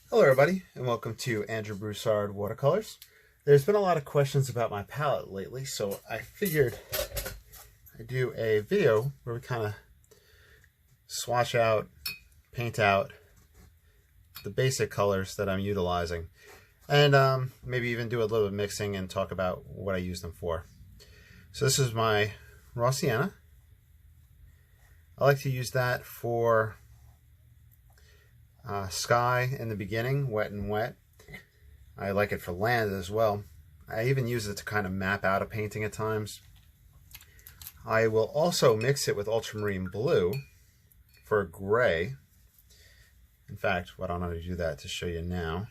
Hello everybody, and welcome to Andrew Broussard Watercolors. There's been a lot of questions about my palette lately, so I figured I'd do a video where we kind of swatch out, paint out the basic colors that I'm utilizing, and maybe even do a little bit of mixing and talk about what I use them for. So this is my raw sienna. I like to use that for sky in the beginning, wet and wet. I like it for land as well. I even use it to kind of map out a painting at times. I will also mix it with ultramarine blue for gray. In fact, why don't I do that to show you now?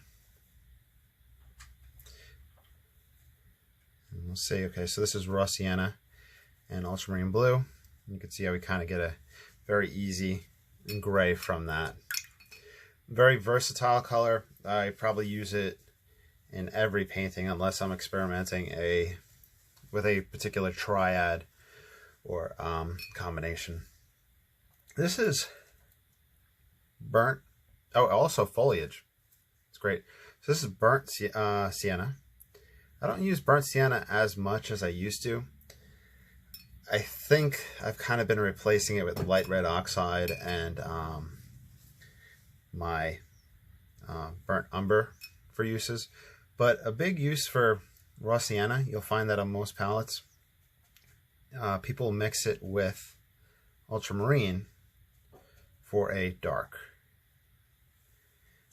And we'll see. Okay, so this is raw sienna and ultramarine blue. You can see how we kind of get a very easy gray from that. Very versatile color. I probably use it in every painting unless I'm experimenting with a particular triad or combination. This is burnt. Oh, also foliage. It's great. So this is burnt sienna. I don't use burnt sienna as much as I used to. I think I've kind of been replacing it with light red oxide and my burnt umber for uses. But a big use for raw sienna, you'll find that on most palettes, people mix it with ultramarine for a dark.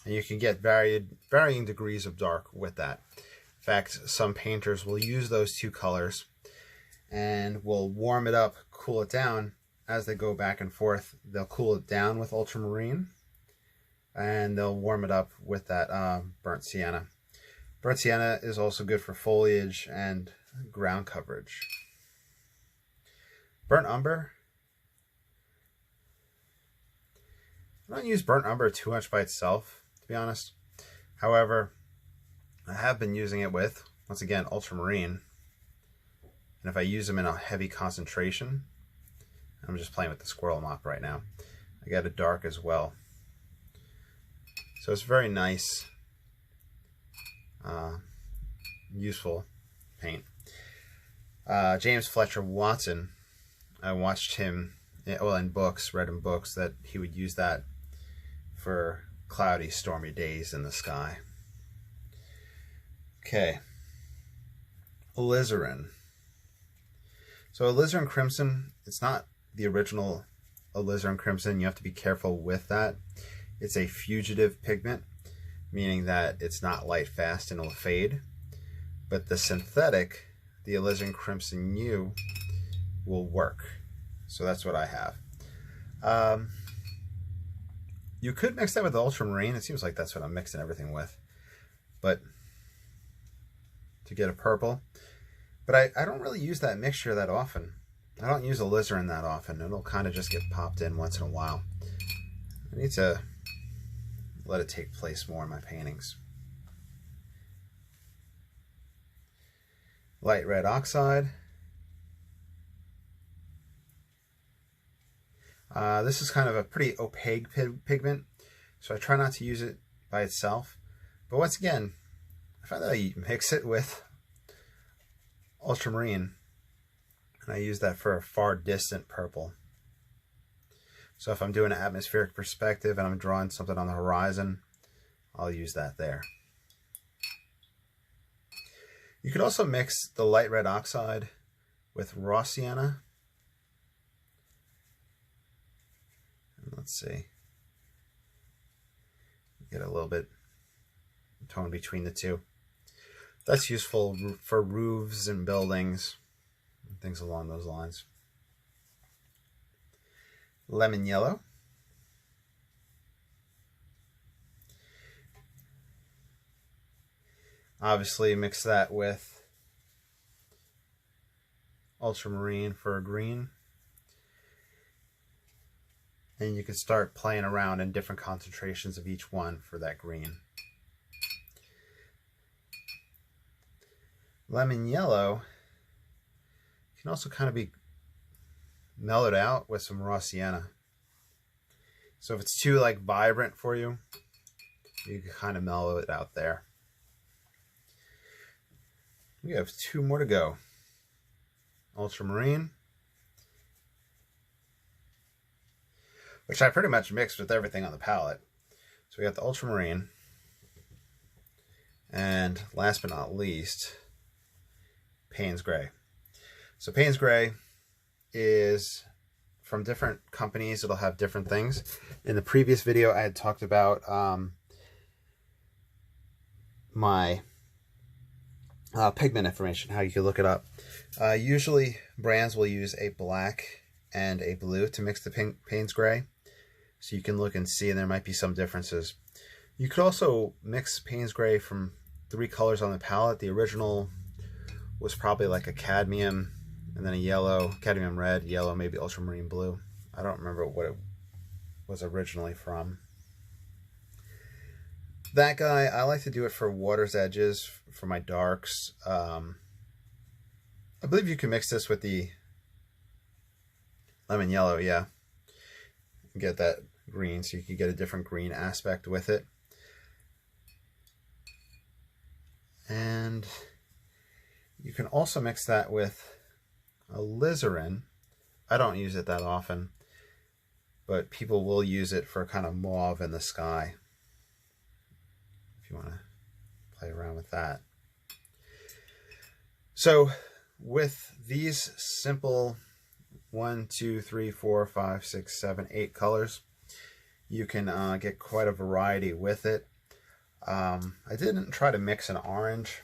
And you can get varying degrees of dark with that. In fact, some painters will use those two colors and will warm it up, cool it down. As they go back and forth, they'll cool it down with ultramarine and they'll warm it up with that burnt sienna. Burnt sienna is also good for foliage and ground coverage. Burnt umber. I don't use burnt umber too much by itself, to be honest. However, I have been using it with, once again, ultramarine. And if I use them in a heavy concentration, I'm just playing with the squirrel mop right now, I get a dark as well. So it's very nice, useful paint. James Fletcher Watson, I watched him, well, in books, read in books that he would use that for cloudy, stormy days in the sky. Okay, Alizarin. So Alizarin Crimson, it's not the original Alizarin Crimson. You have to be careful with that. It's a fugitive pigment, meaning that it's not light fast and it'll fade. But the synthetic, the Alizarin Crimson U, will work. So that's what I have. You could mix that with ultramarine. It seems like that's what I'm mixing everything with. But to get a purple. But I don't really use that mixture that often. I don't use alizarin that often. It'll kind of just get popped in once in a while. I need to let it take place more in my paintings. Light red oxide. This is kind of a pretty opaque pigment, so I try not to use it by itself. But once again, I find that I mix it with ultramarine, and I use that for a far distant purple. So if I'm doing an atmospheric perspective and I'm drawing something on the horizon, I'll use that there. You could also mix the light red oxide with raw sienna. And let's see. Get a little bit of tone between the two. That's useful for roofs and buildings and things along those lines. Lemon yellow. Obviously mix that with ultramarine for a green. And you can start playing around in different concentrations of each one for that green. Lemon yellow can also kind of be mellowed out with some raw sienna. So if it's too like vibrant for you, You can kind of mellow it out there. We have 2 more to go. Ultramarine, which I pretty much mixed with everything on the palette. So we got the ultramarine, and last but not least, Payne's Gray. So Payne's Gray is from different companies. It'll have different things. In the previous video, I had talked about my pigment information, how you can look it up. Usually brands will use a black and a blue to mix the Payne's Gray. So you can look and see, and there might be some differences. You could also mix Payne's Gray from 3 colors on the palette. The original was probably like a cadmium, and then a yellow, cadmium red, yellow, maybe ultramarine blue. I don't remember what it was originally from. That guy, I like to do it for water's edges, for my darks. I believe you can mix this with the lemon yellow, yeah. Get that green, so you can get a different green aspect with it. And you can also mix that with alizarin. I don't use it that often, but people will use it for kind of mauve in the sky, if you want to play around with that. So with these simple 1, 2, 3, 4, 5, 6, 7, 8 colors, you can get quite a variety with it. I didn't try to mix an orange.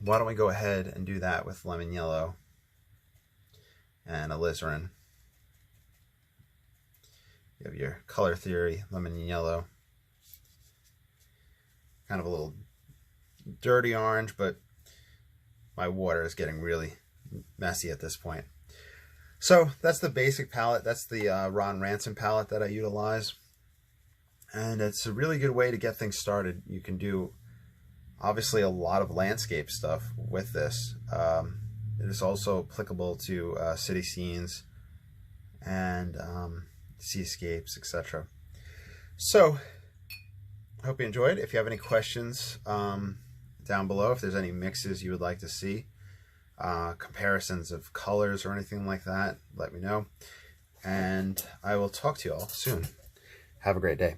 Why don't we go ahead and do that with lemon yellow and alizarin. You have your color theory, lemon yellow. Kind of a little dirty orange, but my water is getting really messy at this point. So that's the basic palette. That's the Ranson palette that I utilize. And it's a really good way to get things started. You can do obviously a lot of landscape stuff with this. It is also applicable to city scenes and seascapes, etc. So I hope you enjoyed. If you have any questions down below, if there's any mixes you would like to see, comparisons of colors or anything like that, let me know. And I will talk to you all soon. Have a great day.